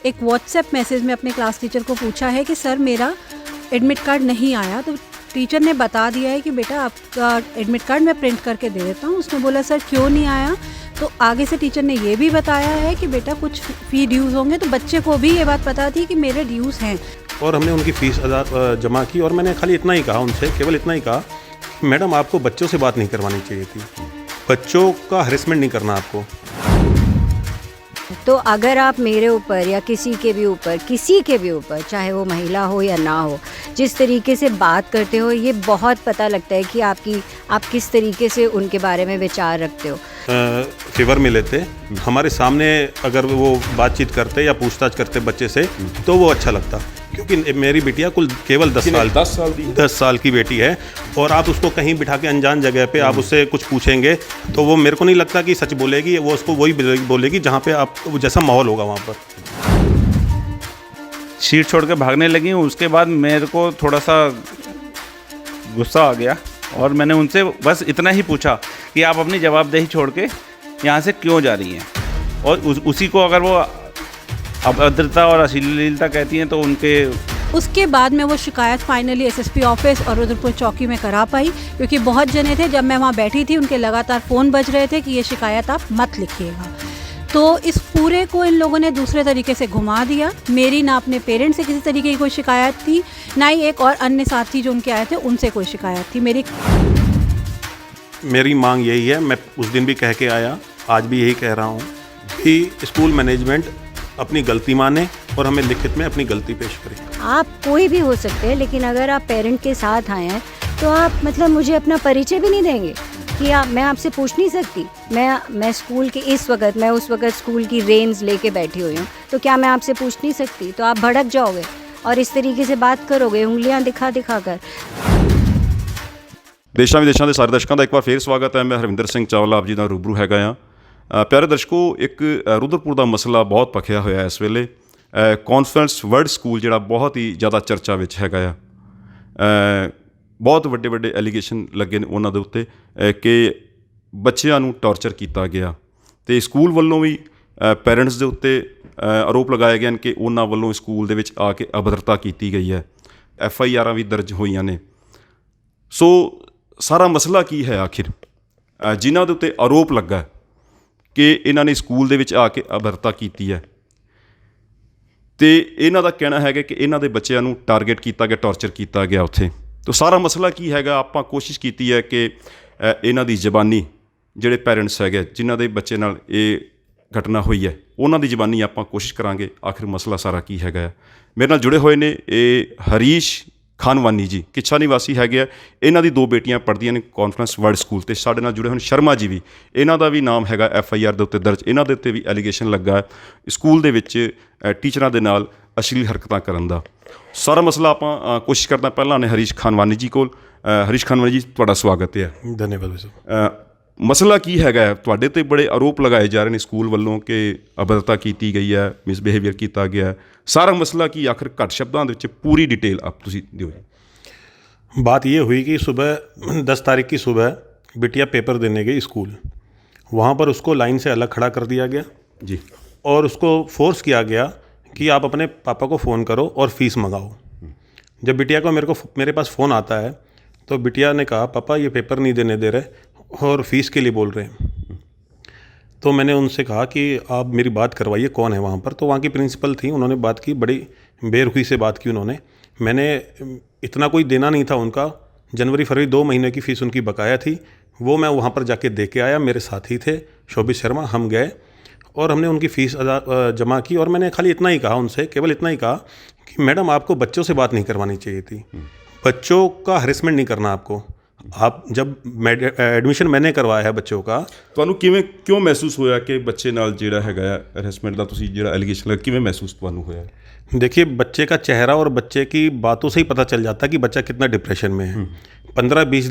एक WhatsApp message में अपने क्लास टीचर को पूछा है कि सर मेरा एडमिट कार्ड नहीं आया, तो टीचर ने बता दिया है कि बेटा आपका एडमिट कार्ड मैं प्रिंट करके दे देता हूँ। उसने बोला सर क्यों नहीं आया, तो आगे से टीचर ने ये भी बताया है कि बेटा कुछ फ़ी ड्यूज़ होंगे, तो बच्चे को भी ये बात पता थी कि मेरे ड्यूज़ हैं। और हमने उनकी फ़ीस जमा की और मैंने खाली इतना ही कहा उनसे, केवल इतना ही कहा, मैडम आपको बच्चों से बात नहीं करवानी चाहिए थी, बच्चों का हरेसमेंट नहीं करना आपको। तो अगर आप मेरे ऊपर या किसी के भी ऊपर चाहे वो महिला हो या ना हो, जिस तरीके से बात करते हो, ये बहुत पता लगता है कि आप किस तरीके से उनके बारे में विचार रखते हो। फेवर में लेते, हमारे सामने अगर वो बातचीत करते या पूछताछ करते बच्चे से तो वो अच्छा लगता, क्योंकि मेरी बिटिया केवल 10 साल की बेटी है और आप उसको कहीं बिठा के अनजान जगह पे आप उससे कुछ पूछेंगे तो वो मेरे को नहीं लगता कि सच बोलेगी, वो उसको वही बोलेगी जहाँ पे आप जैसा माहौल होगा वहाँ पर। सीट छोड़ के भागने लगी। उसके बाद मेरे को थोड़ा सा गुस्सा आ गया और मैंने उनसे बस इतना ही पूछा कि आप अपनी जवाबदेही छोड़ के यहाँ से क्यों जा रही हैं, और उसी को अगर वो अभद्रता और अश्लीलता कहती हैं तो उसके बाद में वो शिकायत फाइनली एसएसपी ऑफिस और रुद्रपुर चौकी में करा पाई, क्योंकि बहुत जने थे, जब मैं वहाँ बैठी थी उनके लगातार फ़ोन बज रहे थे कि ये शिकायत आप मत लिखिएगा। तो इस पूरे को इन लोगों ने दूसरे तरीके से घुमा दिया। मेरी ना अपने पेरेंट्स से किसी तरीके की कोई शिकायत थी, ना ही एक और अन्य साथी जो उनके आए थे उनसे कोई शिकायत थी। मेरी मांग यही है, मैं उस दिन भी कह के आया, आज भी यही कह रहा हूँ कि स्कूल मैनेजमेंट अपनी गलती माने और हमें लिखित में अपनी गलती पेश करें। आप कोई भी हो सकते हैं, लेकिन अगर आप पेरेंट के साथ आए हैं तो आप मतलब मुझे अपना परिचय भी नहीं देंगे कि मैं आपसे पूछ नहीं सकती। मैं स्कूल के मैं उस वक्त स्कूल की रेंज लेके बैठी हुई हूँ, तो क्या मैं आपसे पूछ नहीं सकती? तो आप भड़क जाओगे और इस तरीके से बात करोगे, उंगलियाँ दिखा कर। देशां विदेशां ਦੇ ਸਾਰੇ ਦਰਸ਼ਕਾਂ ਦਾ ਇੱਕ ਵਾਰ ਫੇਰ ਸਵਾਗਤ ਹੈ। ਮੈਂ ਹਰਵਿੰਦਰ ਸਿੰਘ ਚਾਵਲਾ ਆਪ ਜੀ ਦਾ ਰੂਬਰੂ ਹੈਗਾ ਆ। ਪਿਆਰੇ ਦਰਸ਼ਕੋ, ਇੱਕ ਰੁਦਰਪੁਰ ਦਾ ਮਸਲਾ ਬਹੁਤ ਭਖਿਆ ਹੋਇਆ ਇਸ ਵੇਲੇ। ਕੌਨਫਰੈਂਸ ਵਰਲਡ ਸਕੂਲ ਜਿਹੜਾ ਬਹੁਤ ਹੀ ਜ਼ਿਆਦਾ ਚਰਚਾ ਵਿੱਚ ਹੈਗਾ ਆ। ਬਹੁਤ ਵੱਡੇ ਵੱਡੇ ਐਲੀਗੇਸ਼ਨ ਲੱਗੇ ਨੇ ਉਹਨਾਂ ਦੇ ਉੱਤੇ ਕਿ ਬੱਚਿਆਂ ਨੂੰ ਟੌਰਚਰ ਕੀਤਾ ਗਿਆ, ਅਤੇ ਸਕੂਲ ਵੱਲੋਂ ਵੀ ਪੈਰੈਂਟਸ ਦੇ ਉੱਤੇ ਆਰੋਪ ਲਗਾਏ ਗਏ ਹਨ ਕਿ ਉਹਨਾਂ ਵੱਲੋਂ ਸਕੂਲ ਦੇ ਵਿੱਚ ਆ ਕੇ ਅਭਦਰਤਾ ਕੀਤੀ ਗਈ ਹੈ। FIRਾਂ ਵੀ ਦਰਜ ਹੋਈਆਂ ਨੇ। ਸੋ ਸਾਰਾ ਮਸਲਾ ਕੀ ਹੈ ਆਖਿਰ, ਜਿਨ੍ਹਾਂ ਦੇ ਉੱਤੇ ਆਰੋਪ ਲੱਗਾ ਕਿ ਇਹਨਾਂ ਨੇ ਸਕੂਲ ਦੇ ਵਿੱਚ ਆ ਕੇ ਅਭਦਰਤਾ ਕੀਤੀ ਹੈ, ਅਤੇ ਇਹਨਾਂ ਦਾ ਕਹਿਣਾ ਹੈਗਾ ਕਿ ਇਹਨਾਂ ਦੇ ਬੱਚਿਆਂ ਨੂੰ ਟਾਰਗੇਟ ਕੀਤਾ ਗਿਆ, ਟੌਰਚਰ ਕੀਤਾ ਗਿਆ ਉੱਥੇ। ਤਾਂ ਸਾਰਾ ਮਸਲਾ ਕੀ ਹੈਗਾ, ਆਪਾਂ ਕੋਸ਼ਿਸ਼ ਕੀਤੀ ਹੈ ਕਿ ਇਹਨਾਂ ਦੀ ਜ਼ਬਾਨੀ ਜਿਹੜੇ ਪੈਰੈਂਟਸ ਹੈਗੇ ਜਿਨ੍ਹਾਂ ਦੇ ਬੱਚੇ ਨਾਲ ਇਹ ਘਟਨਾ ਹੋਈ ਹੈ ਉਹਨਾਂ ਦੀ ਜ਼ਬਾਨੀ ਆਪਾਂ ਕੋਸ਼ਿਸ਼ ਕਰਾਂਗੇ ਆਖਿਰ ਮਸਲਾ ਸਾਰਾ ਕੀ ਹੈਗਾ। ਮੇਰੇ ਨਾਲ ਜੁੜੇ ਹੋਏ ਨੇ ਇਹ ਹਰੀਸ਼ ਖਾਨਵਾਨੀ ਜੀ, ਕਿੱਛਾ ਨਿਵਾਸੀ ਹੈਗੇ ਆ। ਇਹਨਾਂ ਦੀ 2 ਬੇਟੀਆਂ ਪੜ੍ਹਦੀਆਂ ਨੇ ਕਾਨਫਰੈਂਸ ਵਰਲਡ ਸਕੂਲ, ਅਤੇ ਸਾਡੇ ਨਾਲ ਜੁੜੇ ਹੋਏ ਸ਼ਰਮਾ ਜੀ ਵੀ, ਇਹਨਾਂ ਦਾ ਵੀ ਨਾਮ ਹੈਗਾ FIR ਦੇ ਉੱਤੇ ਦਰਜ। ਇਹਨਾਂ ਦੇ ਉੱਤੇ ਵੀ ਐਲੀਗੇਸ਼ਨ ਲੱਗਾ ਸਕੂਲ ਦੇ ਵਿੱਚ ਟੀਚਰਾਂ ਦੇ ਨਾਲ ਅਸ਼ਲੀਲ ਹਰਕਤਾਂ ਕਰਨ ਦਾ। ਸਾਰਾ ਮਸਲਾ ਆਪਾਂ ਕੋਸ਼ਿਸ਼ ਕਰਦਾ। ਪਹਿਲਾਂ ਨੇ ਹਰੀਸ਼ ਖਾਨਵਾਨੀ ਜੀ ਕੋਲ। ਹਰੀਸ਼ ਖਾਨਵਾਨੀ ਜੀ, ਤੁਹਾਡਾ ਸਵਾਗਤ ਹੈ। ਧੰਨਵਾਦ ਸਰ। ਮਸਲਾ ਕੀ ਹੈਗਾ? ਤੁਹਾਡੇ 'ਤੇ ਬੜੇ ਆਰੋਪ ਲਗਾਏ ਜਾ ਰਹੇ ਨੇ ਸਕੂਲ ਵੱਲੋਂ ਕਿ ਅਭਦਰਤਾ ਕੀਤੀ ਗਈ ਹੈ, ਮਿਸਬਿਹੇਵੀਅਰ ਕੀਤਾ ਗਿਆ। सारा मसला की आखिर घट शब्दों के पूरी डिटेल आप तुसी दिओ जी। बात ये हुई कि सुबह 10 तारीख की सुबह बिटिया पेपर देने गई स्कूल, वहाँ पर उसको लाइन से अलग खड़ा कर दिया गया जी, और उसको फोर्स किया गया कि आप अपने पापा को फ़ोन करो और फ़ीस मंगाओ। जब बिटिया को मेरे पास फ़ोन आता है तो बिटिया ने कहा पापा ये पेपर नहीं देने दे रहे और फ़ीस के लिए बोल रहे हैं। तो मैंने उनसे कहा कि आप मेरी बात करवाइए, कौन है वहाँ पर। तो वहाँ की प्रिंसिपल थी, उन्होंने बात की, बड़ी बेरुखी से बात की उन्होंने। मैंने इतना कोई देना नहीं था उनका, जनवरी फरवरी 2 महीने की फ़ीस उनकी बकाया थी, वो मैं वहाँ पर जाके दे के आया। मेरे साथी थे शोभित शर्मा, हम गए और हमने उनकी फ़ीस जमा की। और मैंने खाली इतना ही कहा उनसे, केवल इतना ही कहा कि मैडम आपको बच्चों से बात नहीं करवानी चाहिए थी, बच्चों का हरेसमेंट नहीं करना आपको। आप जब एडमिशन मैंने करवाया है बच्चों का, ਤੁਹਾਨੂੰ ਕਿਵੇਂ ਕਿਉਂ ਮਹਿਸੂਸ ਹੋਇਆ ਕਿ ਬੱਚੇ ਨਾਲ ਜਿਹੜਾ ਹੈਗਾ ਹਰੈਸਮੈਂਟ ਦਾ ਤੁਸੀਂ ਜਿਹੜਾ ਐਲੀਗੇਸ਼ਨ ਲੱਗਾ, ਕਿਵੇਂ ਮਹਿਸੂਸ ਤੁਹਾਨੂੰ ਹੋਇਆ? देखिए, बच्चे का चेहरा और बच्चे की बातों से ही पता चल जाता है कि बच्चा कितना डिप्रेशन में है। 15-20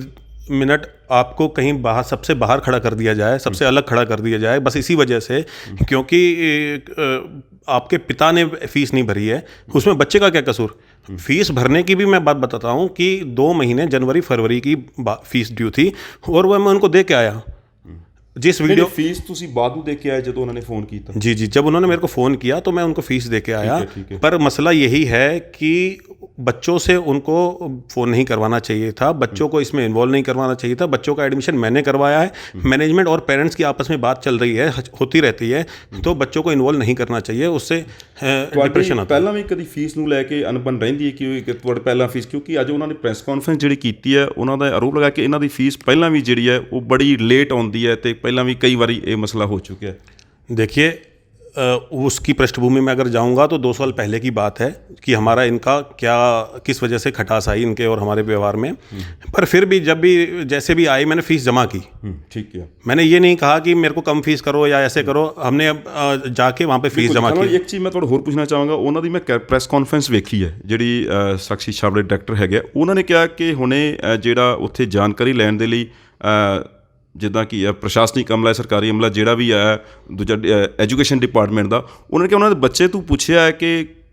मिनट आपको कहीं बाहर, सबसे बाहर खड़ा कर दिया जाए, सबसे अलग खड़ा कर दिया जाए, बस इसी वजह से, क्योंकि आपके पिता ने फ़ीस नहीं भरी है, उसमें बच्चे का क्या कसूर। फ़ीस भरने की भी मैं बात बताता हूँ कि 2 महीने जनवरी फरवरी की फ़ीस ड्यू थी और वह मैं उनको दे के आया। जिस वीडियो फीस ਤੁਸੀਂ ਬਾਅਦ ਨੂੰ ਦੇ ਕੇ ਆਏ ਜਦੋਂ ਉਹਨਾਂ ਨੇ फ़ोन ਕੀਤਾ? जी जी, जब उन्होंने मेरे को फ़ोन किया तो मैं उनको फ़ीस दे के आया। ठीक है। पर मसला यही है कि बच्चों से उनको फ़ोन नहीं करवाना चाहिए था, बच्चों को इसमें इन्वॉल्व नहीं करवाना चाहिए था। बच्चों का एडमिशन मैंने करवाया है, मैनेजमेंट और पेरेंट्स की आपस में बात चल रही है, होती रहती है, तो बच्चों को इन्वॉल्व नहीं करना चाहिए, उससे डिप्रेशन आता है। ਪਹਿਲਾਂ ਵੀ ਕਦੀ ਫੀਸ ਨੂੰ ਲੈ ਕੇ ਅਣਬਣ ਰਹਿੰਦੀ ਹੈ ਕਿ ਤੁਹਾਡੇ ਪਹਿਲਾਂ ਫੀਸ, ਕਿਉਂਕਿ ਅੱਜ ਉਹਨਾਂ ਨੇ ਪ੍ਰੈਸ ਕਾਨਫਰੰਸ ਜਿਹੜੀ ਕੀਤੀ ਹੈ ਉਹਨਾਂ ਦਾ ਆਰੋਪ ਲਗਾ ਕਿ ਇਹਨਾਂ ਦੀ ਫੀਸ ਪਹਿਲਾਂ ਵੀ ਜਿਹੜੀ ਹੈ ਉਹ ਬੜੀ ਲੇਟ ਆਉਂਦੀ ਹੈ ਤੇ ਪਹਿਲਾਂ ਵੀ ਕਈ ਵਾਰੀ ਇਹ ਮਸਲਾ ਹੋ ਚੁੱਕਿਆ है। देखिए उसकी पृष्ठभूमि में अगर जाऊंगा तो 2 साल पहले की बात है कि हमारा इनका क्या किस वजह से खटास आई इनके और हमारे व्यवहार में। पर फिर भी जब भी जैसे भी आई मैंने फ़ीस जमा की। ठीक है। मैंने ये नहीं कहा कि मेरे को कम फीस करो या ऐसे करो, हमने अब जाके वहाँ पे फीस जमा की। ਇੱਕ ਚੀਜ਼ ਮੈਂ ਤੁਹਾਨੂੰ ਹੋਰ ਪੁੱਛਣਾ ਚਾਹਾਂਗਾ, ਉਹਨਾਂ ਦੀ ਮੈਂ ਪ੍ਰੈਸ ਕਾਨਫਰੰਸ ਵੇਖੀ ਹੈ ਜਿਹੜੀ ਸਾਕਸ਼ੀ ਛਾਬੜੇ ਡਾਇਰੈਕਟਰ ਹੈਗੇ, ਉਹਨਾਂ ਨੇ ਕਿਹਾ ਕਿ ਹੁਣੇ ਜਿਹੜਾ ਉੱਥੇ ਜਾਣਕਾਰੀ ਲੈਣ ਦੇ ਲਈ ਜਿੱਦਾਂ ਕਿ ਪ੍ਰਸ਼ਾਸਨਿਕ ਅਮਲਾ, ਸਰਕਾਰੀ ਅਮਲਾ ਜਿਹੜਾ ਵੀ ਹੈ ਦੂਜਾ ਐਜੂਕੇਸ਼ਨ ਡਿਪਾਰਟਮੈਂਟ ਦਾ, ਉਹਨਾਂ ਨੇ ਕਿਹਾ ਉਹਨਾਂ ਦੇ ਬੱਚੇ ਤੋਂ ਪੁੱਛਿਆ ਹੈ ਕਿ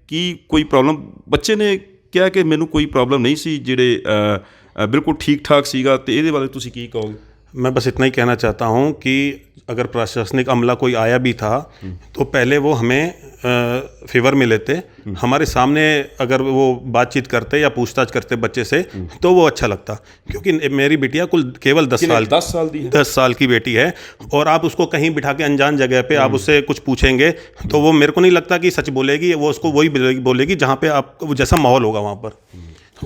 ਕੀ ਕੋਈ ਪ੍ਰੋਬਲਮ, ਬੱਚੇ ਨੇ ਕਿਹਾ ਕਿ ਮੈਨੂੰ ਕੋਈ ਪ੍ਰੋਬਲਮ ਨਹੀਂ ਸੀ, ਜਿਹੜੇ ਬਿਲਕੁਲ ਠੀਕ ਠਾਕ ਸੀਗਾ। ਅਤੇ ਇਹਦੇ ਬਾਰੇ ਤੁਸੀਂ ਕੀ ਕਹੋਗੇ? मैं बस इतना ही कहना चाहता हूँ कि अगर प्रशासनिक अमला कोई आया भी था तो पहले वो हमें फेवर में लेते, हमारे सामने अगर वो बातचीत करते या पूछताछ करते बच्चे से तो वो अच्छा लगता। क्योंकि मेरी बिटिया केवल 10 साल की 10 साल की बेटी है, और आप उसको कहीं बिठा के अनजान जगह पे आप उससे कुछ पूछेंगे तो वो मेरे को नहीं लगता कि सच बोलेगी, वो उसको वही बोलेगी जहाँ पे आप जैसा माहौल होगा वहाँ पर।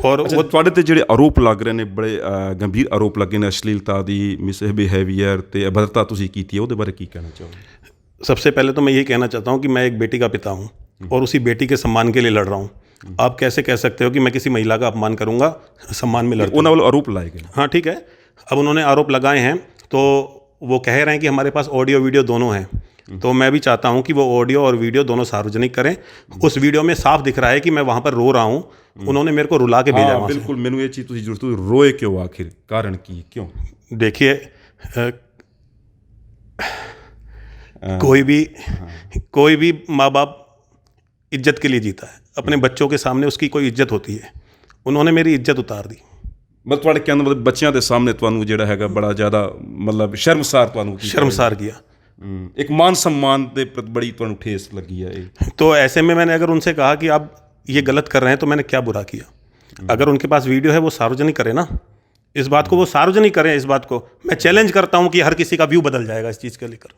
और ਉਹ ਤੁਹਾਡੇ 'ਤੇ ਜਿਹੜੇ ਆਰੋਪ ਲੱਗ ਰਹੇ ਨੇ, ਬੜੇ ਗੰਭੀਰ ਆਰੋਪ ਲੱਗੇ ਨੇ ਅਸ਼ਲੀਲਤਾ ਦੀ, ਮਿਸਬਿਹੇਵੀਅਰ ਅਤੇ ਅਭਦਰਤਾ ਤੁਸੀਂ ਕੀਤੀ ਹੈ, ਉਹਦੇ ਬਾਰੇ ਕੀ ਕਹਿਣਾ ਚਾਹੋਗੇ? सबसे पहले तो मैं यही कहना चाहता हूँ कि मैं एक बेटी का पिता हूँ और उसी बेटी के सम्मान के लिए लड़ रहा हूँ। आप कैसे कह सकते हो कि मैं किसी महिला का अपमान करूँगा? सम्मान में लड़ता हूँ। ਉਹਨਾਂ ਵੱਲੋਂ ਆਰੋਪ ਲਾਏ ਗਏ। हाँ ठीक है, अब उन्होंने आरोप लगाए हैं तो वो कह रहे हैं कि हमारे पास ऑडियो वीडियो दोनों हैं, तो मैं भी चाहता हूँ कि वो ऑडियो और वीडियो दोनों सार्वजनिक करें। उस वीडियो में साफ दिख रहा है कि मैं वहाँ पर रो रहा हूँ, उन्होंने मेरे को रुला के भेजा वहाँ से। बिल्कुल, ਮੈਨੂੰ ਇਹ ਚੀਜ਼ ਤੁਸੀਂ ਜ਼ਰੂਰ ਰੋਏ ਕਿਉਂ, ਆਖਿਰ ਕਾਰਨ ਕੀ, ਕਿਉਂ? देखिए कोई भी माँ बाप इज्जत के लिए जीता है, अपने बच्चों के सामने उसकी कोई इज्जत होती है, उन्होंने मेरी इज्जत उतार दी। ਮਤਲਬ ਤੁਹਾਡੇ ਕਹਿਣ ਦਾ ਮਤਲਬ ਬੱਚਿਆਂ ਦੇ ਸਾਹਮਣੇ ਤੁਹਾਨੂੰ ਜਿਹੜਾ ਹੈਗਾ ਬੜਾ ਜ਼ਿਆਦਾ ਮਤਲਬ ਸ਼ਰਮਸਾਰ ਤੁਹਾਨੂੰ ਕੀਤਾ, शर्मसार किया। ਇੱਕ ਮਾਨ सम्मान ਦੇ ਪ੍ਰਤੀ ਬੜੀ ਤੁਹਾਨੂੰ ਠੇਸ ਲੱਗੀ ਹੈ ਇਹ। तो ऐसे में मैंने अगर उनसे कहा कि आप ये गलत कर रहे हैं तो मैंने क्या बुरा किया? अगर उनके पास वीडियो है वो सार्वजनिक करें ना, इस बात को वो सार्वजनिक करें। इस बात को मैं चैलेंज करता हूँ कि हर किसी का व्यू बदल जाएगा इस चीज़ को लेकर।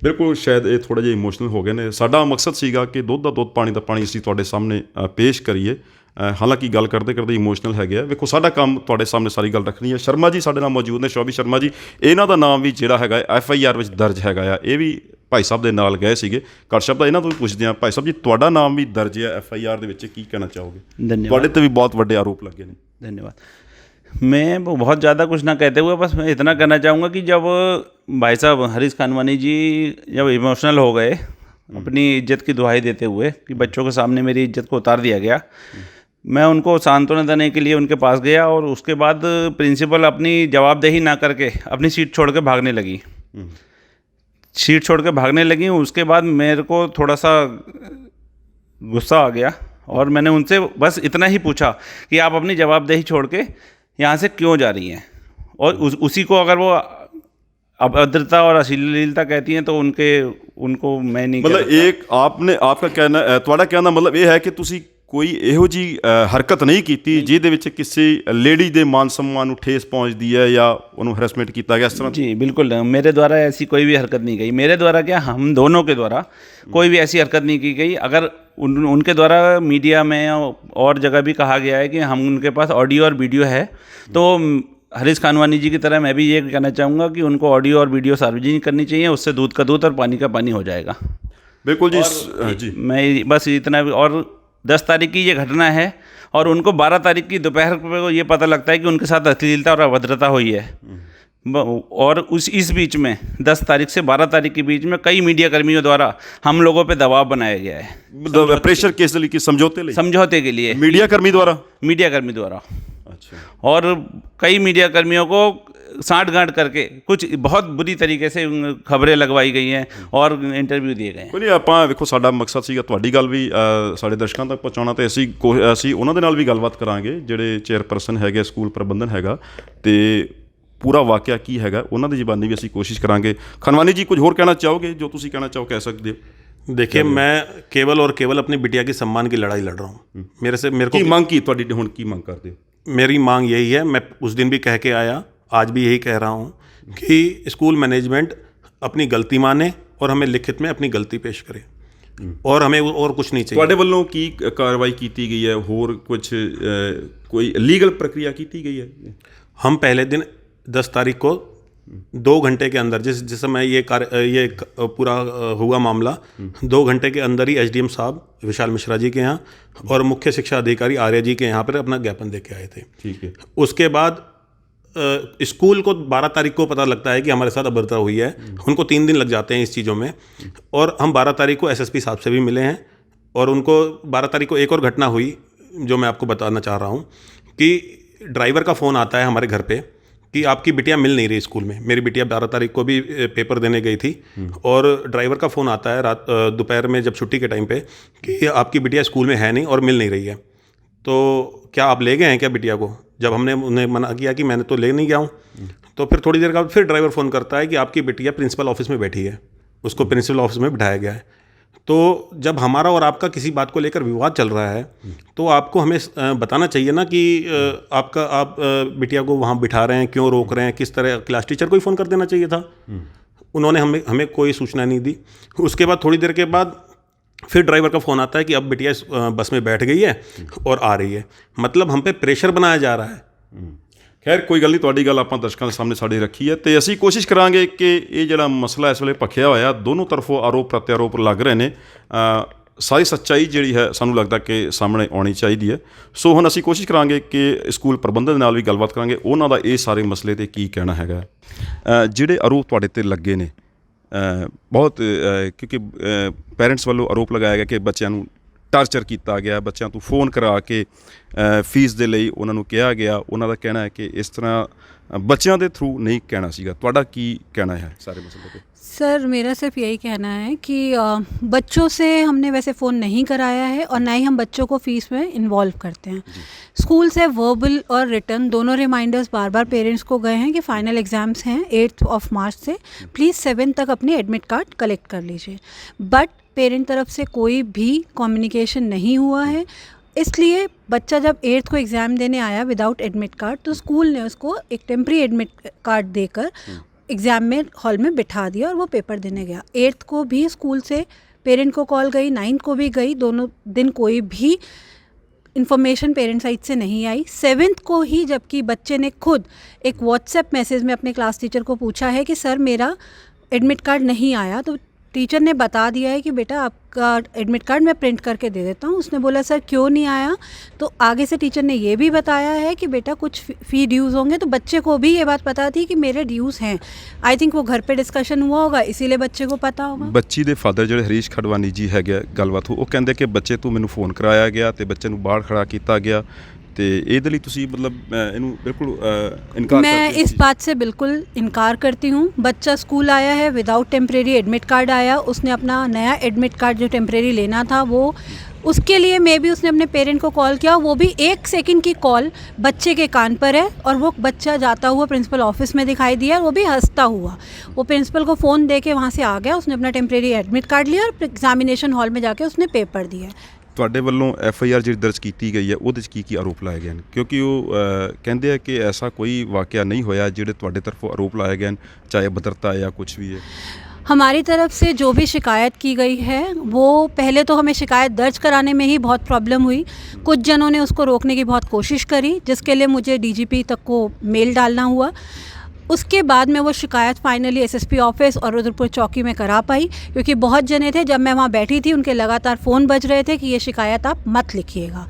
ਬਿਲਕੁਲ, ਸ਼ਾਇਦ ਇਹ ਥੋੜ੍ਹਾ ਜਿਹਾ ਇਮੋਸ਼ਨਲ ਹੋ ਗਏ ਨੇ। ਸਾਡਾ ਮਕਸਦ ਸੀਗਾ ਕਿ ਦੁੱਧ ਦਾ ਦੁੱਧ, ਪਾਣੀ ਦਾ ਪਾਣੀ ਅਸੀਂ ਤੁਹਾਡੇ ਸਾਹਮਣੇ ਪੇਸ਼ ਕਰੀਏ। ਹਾਲਾਂਕਿ ਗੱਲ ਕਰਦੇ ਕਰਦੇ ਇਮੋਸ਼ਨਲ ਹੈਗੇ ਆ। ਵੇਖੋ, ਸਾਡਾ ਕੰਮ ਤੁਹਾਡੇ ਸਾਹਮਣੇ ਸਾਰੀ ਗੱਲ ਰੱਖਣੀ ਹੈ। ਸ਼ਰਮਾ ਜੀ ਸਾਡੇ ਨਾਲ ਮੌਜੂਦ ਨੇ, ਸ਼ੋਭੀ ਸ਼ਰਮਾ ਜੀ। ਇਹਨਾਂ ਦਾ ਨਾਮ ਵੀ ਜਿਹੜਾ ਹੈਗਾ FIR ਵਿੱਚ ਦਰਜ ਹੈਗਾ ਆ। ਇਹ ਵੀ ਭਾਈ ਸਾਹਿਬ ਦੇ ਨਾਲ ਗਏ ਸੀਗੇ। ਕਸ਼ਪ ਦਾ ਇਹਨਾਂ ਤੋਂ ਵੀ ਪੁੱਛਦੇ ਹਾਂ। ਭਾਈ ਸਾਹਿਬ ਜੀ, ਤੁਹਾਡਾ ਨਾਮ ਵੀ ਦਰਜ ਹੈ FIR ਦੇ ਵਿੱਚ, ਕੀ ਕਹਿਣਾ ਚਾਹੋਗੇ? धन्यवाद। ਤੁਹਾਡੇ 'ਤੇ ਵੀ ਬਹੁਤ ਵੱਡੇ ਆਰੋਪ ਲੱਗੇ ਨੇ। धन्यवाद। मैं बहुत ज़्यादा कुछ ना कहते हुए बस मैं इतना कहना चाहूँगा कि जब भाई साहब हरीश खानवानी जी जब इमोशनल हो गए अपनी इज्जत की दुहाई देते हुए कि बच्चों के सामने मेरी इज्जत को उतार दिया गया, मैं उनको सांत्वना देने के लिए उनके पास गया और उसके बाद प्रिंसिपल अपनी जवाबदेही ना करके अपनी सीट छोड़ के भागने लगी। सीट छोड़ के भागने लगी। उसके बाद मेरे को थोड़ा सा गुस्सा आ गया और मैंने उनसे बस इतना ही पूछा कि आप अपनी जवाबदेही छोड़ के यहाँ से क्यों जा रही हैं, और उसी को अगर वो अभद्रता और अश्लीलता कहती हैं तो उनको मैं नहीं ਮਤਲਬ ਇੱਕ ਆਪਨੇ ਆਪਕਾ ਕਹਿਣਾ, ਤੁਹਾਡਾ ਕਹਿਣ ਦਾ ਮਤਲਬ ਇਹ ਹੈ ਕਿ ਤੁਸੀਂ ਕੋਈ ਇਹੋ ਜਿਹੀ ਹਰਕਤ ਨਹੀਂ ਕੀਤੀ ਜਿਹਦੇ ਵਿੱਚ ਕਿਸੇ ਲੇਡੀ ਦੇ ਮਾਨ सम्मान ਨੂੰ ਠੇਸ ਪਹੁੰਚਦੀ ਹੈ ਜਾਂ ਉਹਨੂੰ ਹਰੈਸਮੈਂਟ ਕੀਤਾ ਗਿਆ, ਇਸ ਤਰ੍ਹਾਂ? जी बिल्कुल, मेरे द्वारा ऐसी कोई भी हरकत नहीं गई। मेरे द्वारा क्या, हम दोनों के द्वारा कोई भी ऐसी हरकत नहीं की गई। अगर उनके द्वारा मीडिया में और जगह भी कहा गया है कि हम उनके पास ऑडियो और वीडियो है, तो हरीश खानवानी जी की तरह मैं भी ये कहना चाहूँगा कि उनको ऑडियो और वीडियो सार्वजनिक करनी चाहिए। उससे दूध का दूध और पानी का पानी हो जाएगा। बिल्कुल जी। जी, मैं बस इतना। और 10 तारीख की ये घटना है और उनको 12 तारीख की दोपहर को ये पता लगता है कि उनके साथ अश्लीलता और अभद्रता हुई है। और इस बीच में 10 तारीख से 12 तारीख के बीच में कई मीडिया कर्मियों द्वारा हम लोगों पे दबाव बनाया गया है। प्रेशर केस ਲਈ समझौते के लिए मीडिया कर्मी द्वारा। अच्छा। और कई मीडिया कर्मियों को साठ गांठ करके कुछ बहुत बुरी तरीके से खबरें लगवाई गई हैं और इंटरव्यू दिए गए हैं। ਕੋਈ ਨਹੀਂ, ਆਪਾਂ ਵੇਖੋ ਸਾਡਾ ਮਕਸਦ ਸੀਗਾ ਤੁਹਾਡੀ ਗੱਲ ਵੀ ਸਾਡੇ ਦਰਸ਼ਕਾਂ ਤੱਕ ਪਹੁੰਚਾਉਣਾ, ਤੇ ਅਸੀਂ ਉਹਨਾਂ ਦੇ ਨਾਲ ਵੀ ਗੱਲਬਾਤ ਕਰਾਂਗੇ ਜਿਹੜੇ ਚੇਅਰਪਰਸਨ ਹੈਗੇ, ਸਕੂਲ ਪ੍ਰਬੰਧਨ ਹੈਗਾ। ਤੇ ਪੂਰਾ ਵਾਕਿਆ ਕੀ ਹੈਗਾ ਉਹਨਾਂ ਦੀ ਜ਼ਬਾਨੀ ਵੀ ਅਸੀਂ ਕੋਸ਼ਿਸ਼ ਕਰਾਂਗੇ। ਖਨਵਾਨੀ ਜੀ, ਕੁਝ ਹੋਰ ਕਹਿਣਾ ਚਾਹੋਗੇ? ਜੋ ਤੁਸੀਂ ਕਹਿਣਾ ਚਾਹੋ ਕਹਿ ਸਕਦੇ ਹੋ। देखिए, मैं केवल और केवल अपनी बिटिया के सम्मान की लड़ाई लड़ रहा हूँ। मेरे ਕੀ को ਮੰਗ ਕੀ ਤੁਹਾਡੀ ਹੁਣ ਕੀ ਮੰਗ ਕਰਦੇ ਹੋ? मेरी मांग यही है, मैं उस दिन भी कह के आया, आज भी यही कह रहा हूँ कि स्कूल मैनेजमेंट अपनी गलती माने और हमें लिखित में अपनी गलती पेश करे, और हमें और कुछ नहीं चाहिए। ਤੁਹਾਡੇ ਵੱਲੋਂ ਕੀ ਕਾਰਵਾਈ ਕੀਤੀ ਗਈ ਹੈ? ਹੋਰ ਕੁਝ ਕੋਈ ਲੀगल प्रक्रिया की गई है? हम पहले दिन 10 तारीख को 2 घंटे के अंदर, जिस समय ये पूरा हुआ मामला, 2 घंटे के अंदर ही एसडीएम साहब विशाल मिश्रा जी के यहाँ और मुख्य शिक्षा अधिकारी आर्य जी के यहाँ पर अपना ज्ञापन दे के आए थे। ठीक है। उसके बाद स्कूल को 12 तारीख को पता लगता है कि हमारे साथ अभद्रता हुई है। उनको 3 दिन लग जाते हैं इस चीज़ों में, और हम 12 तारीख को एसएसपी साहब से भी मिले हैं, और उनको 12 तारीख को एक और घटना हुई जो मैं आपको बताना चाह रहा हूँ कि ड्राइवर का फ़ोन आता है हमारे घर पे कि आपकी बिटिया मिल नहीं रही स्कूल में। मेरी बिटिया 12 तारीख को भी पेपर देने गई थी, और ड्राइवर का फ़ोन आता है दोपहर में जब छुट्टी के टाइम पे कि आपकी बिटिया स्कूल में है नहीं और मिल नहीं रही है, तो क्या आप ले गए हैं क्या बिटिया को? जब हमने उन्हें मना किया कि मैंने तो ले नहीं गया हूँ, तो फिर थोड़ी देर बाद फिर ड्राइवर फ़ोन करता है कि आपकी बिटिया प्रिंसिपल ऑफिस में बैठी है, उसको प्रिंसिपल ऑफिस में बिठाया गया है। तो जब हमारा और आपका किसी बात को लेकर विवाद चल रहा है, तो आपको हमें बताना चाहिए ना कि आप बिटिया को वहाँ बिठा रहे हैं, क्यों रोक रहे हैं, किस तरह। क्लास टीचर को ही फ़ोन कर देना चाहिए था। उन्होंने हमें कोई सूचना नहीं दी। उसके बाद थोड़ी देर के बाद फिर ड्राइवर का फ़ोन आता है कि अब बिटिया बस में बैठ गई है और आ रही है। मतलब हम पे प्रेशर बनाया जा रहा है। ਖੈਰ ਕੋਈ ਗੱਲ ਨਹੀਂ, ਤੁਹਾਡੀ ਗੱਲ ਆਪਾਂ ਦਰਸ਼ਕਾਂ ਦੇ ਸਾਹਮਣੇ ਸਾਡੇ ਰੱਖੀ ਹੈ, ਤੇ ਅਸੀਂ ਕੋਸ਼ਿਸ਼ ਕਰਾਂਗੇ ਕਿ ਇਹ ਜਿਹੜਾ ਮਸਲਾ ਇਸ ਵੇਲੇ ਭਖਿਆ ਹੋਇਆ, ਦੋਨੋਂ ਤਰਫੋਂ ਆਰੋਪ ਪ੍ਰਤਿਆਰੋਪ ਲੱਗ ਰਹੇ ਨੇ, ਸਾਰੀ ਸੱਚਾਈ ਜਿਹੜੀ ਹੈ ਸਾਨੂੰ ਲੱਗਦਾ ਕਿ ਸਾਹਮਣੇ ਆਉਣੀ ਚਾਹੀਦੀ ਹੈ। ਸੋ ਹੁਣ ਅਸੀਂ ਕੋਸ਼ਿਸ਼ ਕਰਾਂਗੇ ਕਿ ਸਕੂਲ ਪ੍ਰਬੰਧਨ ਦੇ ਨਾਲ ਵੀ ਗੱਲਬਾਤ ਕਰਾਂਗੇ, ਉਹਨਾਂ ਦਾ ਇਹ ਸਾਰੇ ਮਸਲੇ 'ਤੇ ਕੀ ਕਹਿਣਾ ਹੈਗਾ। ਜਿਹੜੇ ਆਰੋਪ ਤੁਹਾਡੇ 'ਤੇ ਲੱਗੇ ਨੇ ਬਹੁਤ, ਕਿਉਂਕਿ ਪੈਰੈਂਟਸ ਵੱਲੋਂ ਆਰੋਪ ਲਗਾਇਆ ਗਿਆ ਕਿ ਬੱਚਿਆਂ ਨੂੰ ਟਾਰਚਰ ਕੀਤਾ ਗਿਆ, ਬੱਚਿਆਂ ਤੋਂ ਫੋਨ ਕਰਾ ਕੇ ਫੀਸ ਦੇ ਲਈ ਉਹਨਾਂ ਨੂੰ ਕਿਹਾ ਗਿਆ। ਉਹਨਾਂ ਦਾ ਕਹਿਣਾ ਹੈ ਕਿ ਇਸ ਤਰ੍ਹਾਂ ਬੱਚਿਆਂ ਦੇ ਥਰੂ ਨਹੀਂ ਕਹਿਣਾ ਸੀਗਾ। ਤੁਹਾਡਾ ਕੀ ਕਹਿਣਾ ਹੈ ਸਾਰੇ ਮਸਲੇ 'ਤੇ? सर, मेरा सिर्फ यही कहना है कि बच्चों से हमने वैसे फ़ोन नहीं कराया है, और ना ही हम बच्चों को फ़ीस में इन्वॉल्व करते हैं। स्कूल से वर्बल और रिटर्न दोनों रिमाइंडर्स बार बार पेरेंट्स को गए हैं कि फ़ाइनल एग्ज़ाम्स हैं 8 मार्च से, प्लीज़ 7 तक अपने एडमिट कार्ड कलेक्ट कर लीजिए। बट पेरेंट तरफ से कोई भी कम्युनिकेशन नहीं हुआ है। इसलिए बच्चा जब 8 को एग्ज़ाम देने आया विदाउट एडमिट कार्ड, तो स्कूल ने उसको एक टेम्प्रेरी एडमिट कार्ड देकर एग्ज़ाम में हॉल में बिठा दिया और वो पेपर देने गया। 8 को भी स्कूल से पेरेंट को कॉल गई, 9 को भी गई, दोनों दिन कोई भी इन्फॉर्मेशन पेरेंट साइड से नहीं आई। 7 को ही जबकि बच्चे ने खुद एक व्हाट्सएप मैसेज में अपने क्लास टीचर को पूछा है कि सर मेरा एडमिट कार्ड नहीं आया, तो टीचर ने बता दिया है कि बेटा आपका एडमिट कार्ड मैं प्रिंट करके दे देता हूँ। उसने बोला सर क्यों नहीं आया, तो आगे से टीचर ने ये भी बताया है कि बेटा कुछ फ़ी ड्यूज़ होंगे, तो बच्चे को भी ये बात पता थी कि मेरे ड्यूज़ हैं। आई थिंक वो घर पे डिस्कशन हुआ होगा, इसीलिए बच्चे को पता होगा। ਬੱਚੀ ਦੇ ਫਾਦਰ ਜਿਹੜੇ ਹਰੀਸ਼ ਖਡਵਾਨੀ ਜੀ ਹੈਗੇ, ਗੱਲਬਾਤ ਉਹ ਕਹਿੰਦੇ ਕਿ ਬੱਚੇ ਤੋਂ ਮੈਨੂੰ ਫੋਨ ਕਰਾਇਆ ਗਿਆ ਤੇ ਬੱਚੇ ਨੂੰ ਬਾਹਰ ਖੜਾ ਕੀਤਾ ਗਿਆ, ਤੇ ਇਹਦੇ ਲਈ ਤੁਸੀਂ ਮਤਲਬ ਇਹਨੂੰ ਬਿਲकुल ਇਨਕਾਰ मैं ਕਰਦੇ इस ਸੀ? बात से बिल्कुल इनकार करती हूँ। बच्चा स्कूल आया है विदाउट टेम्प्रेरी एडमिट कार्ड आया, उसने अपना नया एडमिट कार्ड जो टेम्प्रेरी लेना था वो, उसके लिए मे भी उसने अपने पेरेंट को कॉल किया, वो भी 1 सेकंड की कॉल बच्चे के कान पर है, और वो बच्चा जाता हुआ प्रिंसिपल ऑफिस में दिखाई दिया, और वो भी हंसता हुआ। वो प्रिंसिपल को फ़ोन दे के वहाँ से आ गया, उसने अपना टेम्प्रेरी एडमिट कार्ड लिया और एग्जामिनेशन हॉल में जाके उसने पेपर दिया। ਤੁਹਾਡੇ ਵੱਲੋਂ FIR ਜਿਹੜੀ ਦਰਜ ਕੀਤੀ ਗਈ ਹੈ ਉਹਦੇ 'ਚ ਕੀ ਆਰੋਪ ਲਾਏ ਗਏ ਨੇ? ਕਿਉਂਕਿ ਉਹ ਕਹਿੰਦੇ ਆ ਕਿ ਐਸਾ ਕੋਈ ਵਾਕਿਆ ਨਹੀਂ ਹੋਇਆ ਜਿਹੜੇ ਤੁਹਾਡੇ ਤਰਫੋਂ ਆਰੋਪ ਲਾਏ ਗਏ ਨੇ, ਚਾਹੇ ਭद्रता या कुछ भी है। हमारी तरफ से जो भी शिकायत की गई है, वो पहले तो हमें शिकायत दर्ज कराने में ही बहुत प्रॉब्लम हुई। कुछ जनों ने उसको रोकने की बहुत कोशिश करी, जिसके लिए मुझे DGP तक को मेल डालना हुआ। उसके बाद में वो शिकायत फाइनली SSP ऑफिस और रुद्रपुर चौकी में करा पाई, क्योंकि बहुत जने थे, जब मैं वहाँ बैठी थी उनके लगातार फ़ोन बज रहे थे कि ये शिकायत आप मत लिखिएगा।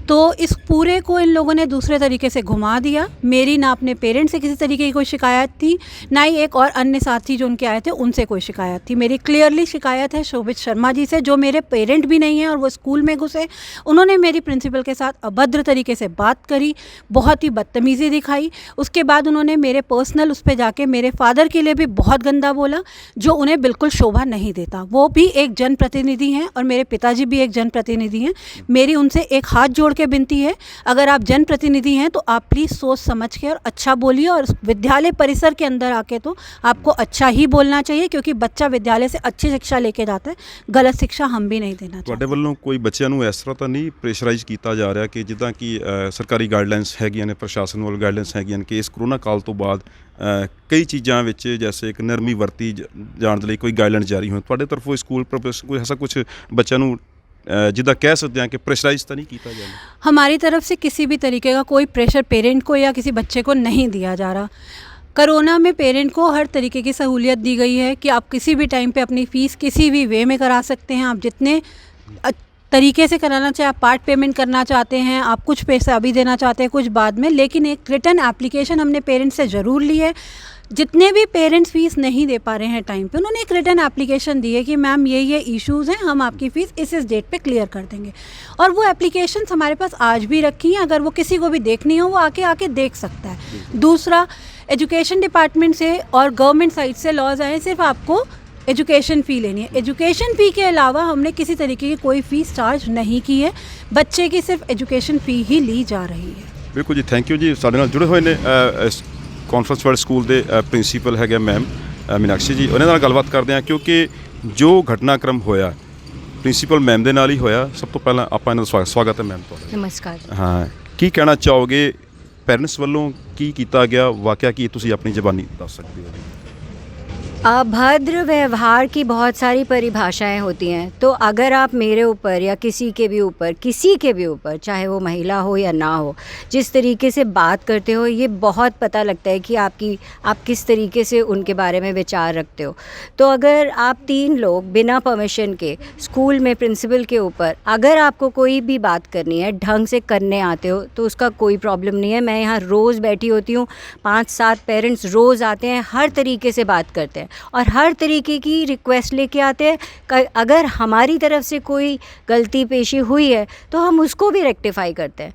तो इस पूरे को इन लोगों ने दूसरे तरीके से घुमा दिया। मेरी ना अपने पेरेंट्स से किसी तरीके की कोई शिकायत थी, ना ही एक और अन्य साथी जो उनके आए थे उनसे कोई शिकायत थी। मेरी क्लियरली शिकायत है शोभित शर्मा जी से, जो मेरे पेरेंट भी नहीं हैं और वो स्कूल में घुसे। उन्होंने मेरी प्रिंसिपल के साथ अभद्र तरीके से बात करी, बहुत ही बदतमीज़ी दिखाई। उसके बाद उन्होंने मेरे पर्सनल उस पर जाके मेरे फादर के लिए भी बहुत गंदा बोला, जो उन्हें बिल्कुल शोभा नहीं देता। वो भी एक जनप्रतिनिधि हैं और मेरे पिताजी भी एक जनप्रतिनिधि हैं। मेरी उनसे एक हाथ जोड़ के विनती है, अगर आप जनप्रतिनिधि हैं तो आप प्लीज़ सोच समझ के और अच्छा बोलिए, और विद्यालय परिसर के अंदर आके तो आपको अच्छा ही बोलना चाहिए, क्योंकि बच्चा विद्यालय से अच्छी शिक्षा लेके जाता है, गलत शिक्षा हम भी नहीं देना चाहते। ਤੁਹਾਡੇ ਵੱਲੋਂ ਕੋਈ ਬੱਚਿਆਂ ਨੂੰ ਇਸ ਤਰ੍ਹਾਂ ਤਾਂ ਨਹੀਂ ਪ੍ਰੈਸ਼ਰਾਈਜ਼ ਕੀਤਾ ਜਾ ਰਿਹਾ ਕਿ ਜਿੱਦਾਂ ਕਿ ਸਰਕਾਰੀ ਗਾਈਡਲਾਈਨਸ ਹੈਗੀਆਂ ਨੇ, ਪ੍ਰਸ਼ਾਸਨ ਵੱਲੋਂ ਗਾਈਡਲਾਈਨਸ ਹੈਗੀਆਂ ਨੇ ਕਿ ਇਸ ਕਰੋਨਾ ਕਾਲ ਤੋਂ ਬਾਅਦ ਕਈ ਚੀਜ਼ਾਂ ਵਿੱਚ ਜੈਸੇ ਇੱਕ ਨਰਮੀ ਵਰਤੀ ਜਾਣ ਦੇ ਲਈ ਕੋਈ ਗਾਈਡਲਾਈਨ ਜਾਰੀ ਹੋਣ, ਤੁਹਾਡੇ ਤਰਫੋਂ ਸਕੂਲ ਪ੍ਰੋਫੈਸਰ ਕੋਈ ਐਸਾ ਕੁਝ ਬੱਚਿਆਂ ਨੂੰ जिदा कह सकते हैं कि प्रेशराइज तो नहीं किया जा रहा? हमारी तरफ से किसी भी तरीके का कोई प्रेशर पेरेंट को या किसी बच्चे को नहीं दिया जा रहा। कोरोना में पेरेंट को हर तरीके की सहूलियत दी गई है कि आप किसी भी टाइम पे अपनी फ़ीस किसी भी वे में करा सकते हैं। आप जितने तरीके से कराना चाहे, आप पार्ट पेमेंट करना चाहते हैं, आप कुछ पैसा अभी देना चाहते हैं, कुछ बाद में, लेकिन एक रिटर्न एप्लीकेशन हमने पेरेंट्स से ज़रूर ली है। जितने भी पेरेंट्स फ़ीस नहीं दे पा रहे हैं टाइम पे, उन्होंने एक रिटर्न एप्लीकेशन दी है कि मैम ये इश्यूज़ हैं, हम आपकी फ़ीस इस डेट पे क्लियर कर देंगे। और वो एप्लीकेशंस हमारे पास आज भी रखी हैं, अगर वो किसी को भी देखनी हो वो आके देख सकता है। दूसरा, एजुकेशन डिपार्टमेंट से और गवर्नमेंट साइड से लॉज आए, सिर्फ आपको एजुकेशन फ़ी लेनी है। एजुकेशन फ़ी के अलावा हमने किसी तरीके की कोई फ़ीस चार्ज नहीं की है, बच्चे की सिर्फ एजुकेशन फ़ी ही ली जा रही है। बिल्कुल जी, थैंक यू जी। साडे नाल जुड़े हुए ने कॉन्फ्रेंस वर्ल्ड स्कूल के प्रिंसीपल है मैम मीनाक्षी जी, उन्होंने गलबात करते हैं क्योंकि जो घटनाक्रम होया प्रिंसीपल मैम के नाल ही होया। सब तो पहला आप स्वागत है मैम तुहाडा। नमस्कार। हाँ, की कहना चाहोगे पेरेंट्स वालों की किया गया वाकया की तुसी अपनी ज़बानी दस सकते हो? अभद्र व्यवहार की बहुत सारी परिभाषाएं होती हैं, तो अगर आप मेरे ऊपर या किसी के भी ऊपर चाहे वो महिला हो या ना हो, जिस तरीके से बात करते हो, ये बहुत पता लगता है कि आप किस तरीके से उनके बारे में विचार रखते हो। तो अगर आप 3 लोग बिना परमिशन के स्कूल में प्रिंसिपल के ऊपर, अगर आपको कोई भी बात करनी है, ढंग से करने आते हो, तो उसका कोई प्रॉब्लम नहीं है। मैं यहाँ रोज़ बैठी होती हूँ, 5-7 पेरेंट्स रोज़ आते हैं, हर तरीके से बात करते हैं और हर तरीके की रिक्वेस्ट लेके आते हैं। अगर हमारी तरफ से कोई गलती पेशी हुई है तो हम उसको भी रेक्टिफाई करते हैं,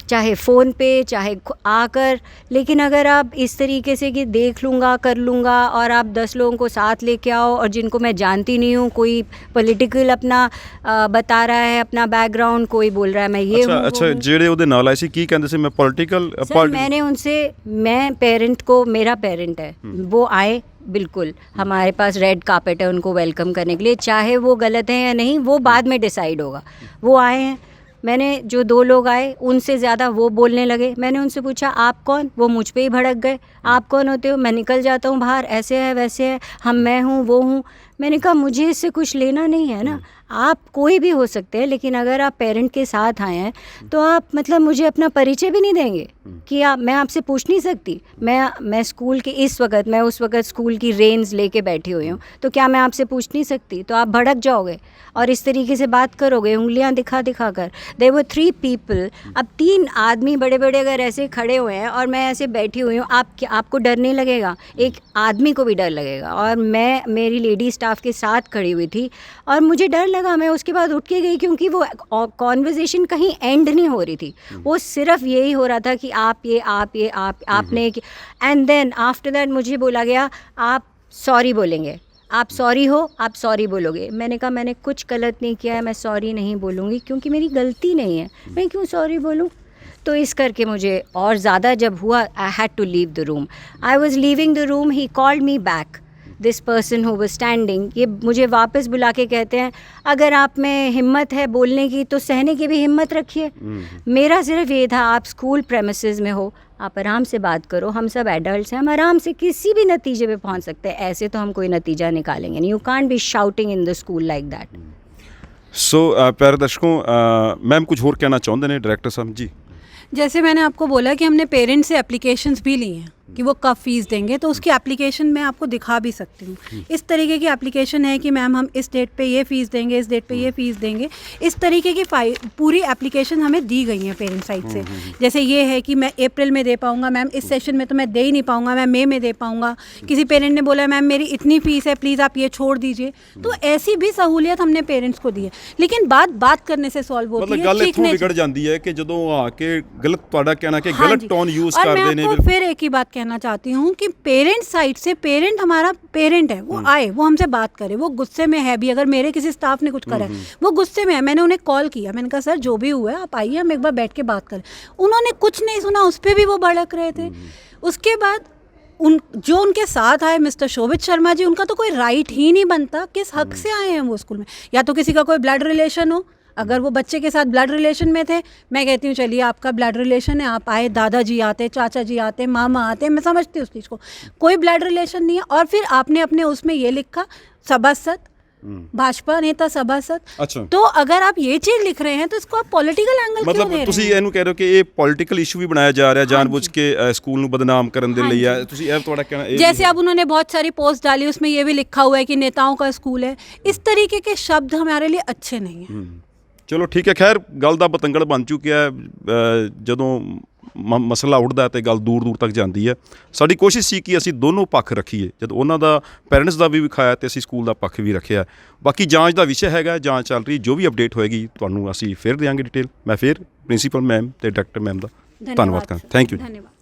चाहे फ़ोन पे चाहे आकर। लेकिन अगर आप इस तरीके से कि देख लूँगा कर लूँगा और आप 10 लोगों को साथ लेके आओ और जिनको मैं जानती नहीं हूँ, कोई पॉलिटिकल अपना बता रहा है, अपना बैकग्राउंड, कोई बोल रहा है मैं ये हूँ। अच्छा, जेड़े ओदे नाल आए सी की कहंदे सी मैं पॉलिटिकल मैंने उनसे, मैं पेरेंट को, मेरा पेरेंट है वो आए, बिल्कुल हमारे पास रेड कार्पेट है उनको वेलकम करने के लिए, चाहे वो गलत है या नहीं वो बाद में डिसाइड होगा। वो आए हैं, मैंने जो 2 लोग आए उनसे ज़्यादा वो बोलने लगे। मैंने उनसे पूछा आप कौन, वो मुझ पे ही भड़क गए, आप कौन होते हो, मैं निकल जाता हूँ बाहर, ऐसे है वैसे है, मैं हूँ वो हूँ। मैंने कहा मुझे इससे कुछ लेना नहीं है ना, आप कोई भी हो सकते हैं, लेकिन अगर आप पेरेंट के साथ आए हैं तो आप मतलब मुझे अपना परिचय भी नहीं देंगे कि मैं आपसे पूछ नहीं सकती। मैं स्कूल के मैं उस वक्त स्कूल की रेंज लेके बैठी हुई हूँ, तो क्या मैं आपसे पूछ नहीं सकती? तो आप भड़क जाओगे और इस तरीके से बात करोगे, उंगलियाँ दिखा कर। देयर वर 3 पीपल, अब 3 आदमी बड़े बड़े अगर ऐसे खड़े हुए हैं और मैं ऐसे बैठी हुई हूँ, आपको डर नहीं लगेगा? एक आदमी को भी डर लगेगा। और मैं मेरी लेडी स्टाफ के साथ खड़ी हुई थी और मुझे डर लगा, मैं उसके बाद उठ के गई क्योंकि वो कॉन्वर्जेशन कहीं एंड नहीं हो रही थी, वो सिर्फ यही हो रहा था कि आपने। एंड देन आफ्टर दैट मुझे बोला गया आप सॉरी बोलेंगे, आप सॉरी हो, आप सॉरी बोलोगे। मैंने कहा मैंने कुछ गलत नहीं किया है, मैं सॉरी नहीं बोलूँगी क्योंकि मेरी गलती नहीं है, मैं क्यों सॉरी बोलूँ? तो इस करके मुझे और ज़्यादा जब हुआ, I had to leave the room. I was leaving the room, he called me back, this person who was standing. ये मुझे वापस बुला के कहते हैं अगर आप में हिम्मत है बोलने की तो सहने की भी हिम्मत रखिए। मेरा सिर्फ ये था, आप स्कूल प्रेमिसेस में हो, आप आराम से बात करो, हम सब एडल्ट्स हैं, हम आराम से किसी भी नतीजे पे पहुंच सकते हैं, ऐसे तो हम कोई नतीजा निकालेंगे नहीं। You can't be shouting in the school like that. So प्यारे दर्शकों, मैम कुछ और कहना चाहते हैं डायरेक्टर साहब जी? जैसे मैंने आपको बोला कि हमने पेरेंट्स से एप्लीकेशंस भी ली हैं कि वो कब फ़ीस देंगे, तो उसकी एप्लीकेशन मैं आपको दिखा भी सकती हूँ। इस तरीके की एप्लीकेशन है कि मैम हम इस डेट पे ये फ़ीस देंगे, इस डेट पे ये फ़ीस देंगे, इस तरीके की पूरी एप्लीकेशन हमें दी गई है पेरेंट साइड से। जैसे ये है कि मैं अप्रैल में दे पाऊँगा मैम, इस सेशन में तो मैं दे ही नहीं पाऊँगा, मैं मई में दे पाऊँगा। किसी पेरेंट ने बोला मैम मेरी इतनी फ़ीस है, प्लीज़ आप ये छोड़ दीजिए। तो ऐसी भी सहूलियत हमने पेरेंट्स को दी है, लेकिन बात करने से सॉल्व होती है। गल इत्थों बिगड़ जाती है कि जदों आके गलत, तुहाडा कहना कि गलत टोन यूज़ और मैं करते हैं। आपको फिर एक ही बात कहना चाहती हूँ कि पेरेंट साइड से, पेरेंट हमारा पेरेंट है, वो आए, वो हमसे बात करे, वो गुस्से में है भी, अगर मेरे किसी स्टाफ ने कुछ करा है वो गुस्से में है, मैंने उन्हें कॉल किया, मैंने कहा सर जो भी हुआ है आप आइए, हम एक बार बैठ के बात करें। उन्होंने कुछ नहीं सुना, उस पर भी वो भड़क रहे थे। उसके बाद जो उनके साथ आए मिस्टर शोभित शर्मा जी, उनका तो कोई राइट ही नहीं बनता, किस हक से आए हैं वो स्कूल में? या तो किसी का कोई ब्लड रिलेशन हो, अगर वो बच्चे के साथ ब्लड रिलेशन में थे, मैं कहती हूँ चलिए आपका ब्लड रिलेशन है, आप आए, दादाजी आते, चाचा जी आते, मामा आते, मैं समझती हूँ उस चीज़ को। कोई ब्लड रिलेशन नहीं है, और फिर आपने अपने उसमें ये लिखा सभासद, भाजपा नेता सभासद। अच्छा। तो अगर आप ये चीज़ लिख रहे हैं तो इसको आप पॉलिटिकल एंगल क्यों ਮਤਲਬ दे रहे ਤੁਸੀਂ हैं? ਇਹਨੂੰ ਕਹਿ ਰਹੇ ਹੋ ਕਿ ਇਹ ਪੋਲੀਟੀਕਲ ਇਸ਼ੂ ਵੀ ਬਣਾਇਆ ਜਾ ਰਿਹਾ ਜਾਣਬੁੱਝ ਕੇ ਸਕੂਲ ਨੂੰ ਬਦਨਾਮ ਕਰਨ ਦੇ ਲਈ ਆ ਤੁਸੀਂ ਇਹ ਤੁਹਾਡਾ ਕਹਿਣਾ ਇਹ जैसे अब उन्होंने बहुत सारी पोस्ट डाली, उसमें ये भी लिखा हुआ है कि नेताओं का स्कूल है। इस तरीके के शब्द हमारे लिए अच्छे नहीं हैं। ਚਲੋ ਠੀਕ ਹੈ ਖੈਰ ਗੱਲ ਦਾ ਬਤੰਗੜ ਬਣ ਚੁੱਕਿਆ ਹੈ ਜਦੋਂ ਮਸਲਾ ਉੱਠਦਾ ਤੇ ਗੱਲ ਦੂਰ ਦੂਰ ਤੱਕ ਜਾਂਦੀ ਹੈ ਸਾਡੀ ਕੋਸ਼ਿਸ਼ ਸੀ ਕਿ ਅਸੀਂ ਦੋਨੋਂ ਪੱਖ ਰੱਖੀਏ ਜਦ ਉਹਨਾਂ ਦਾ ਪੈਰੈਂਟਸ ਦਾ ਵੀ ਵਿਖਾਇਆ ਤੇ ਅਸੀਂ ਸਕੂਲ ਦਾ ਪੱਖ ਵੀ ਰੱਖਿਆ ਬਾਕੀ ਜਾਂਚ ਦਾ ਵਿਸ਼ਾ ਹੈਗਾ ਜਾਂਚ ਚੱਲ ਰਹੀ ਜੋ ਵੀ ਅਪਡੇਟ ਹੋਏਗੀ ਤੁਹਾਨੂੰ ਅਸੀਂ ਫਿਰ ਦੇਵਾਂਗੇ ਡਿਟੇਲ ਮੈਂ ਫਿਰ ਪ੍ਰਿੰਸੀਪਲ ਮੈਮ ਤੇ ਡਾਇਰੈਕਟਰ ਮੈਮ ਦਾ ਧੰਨਵਾਦ ਕਰਾਂ ਥੈਂਕ ਯੂ धन्यवाद।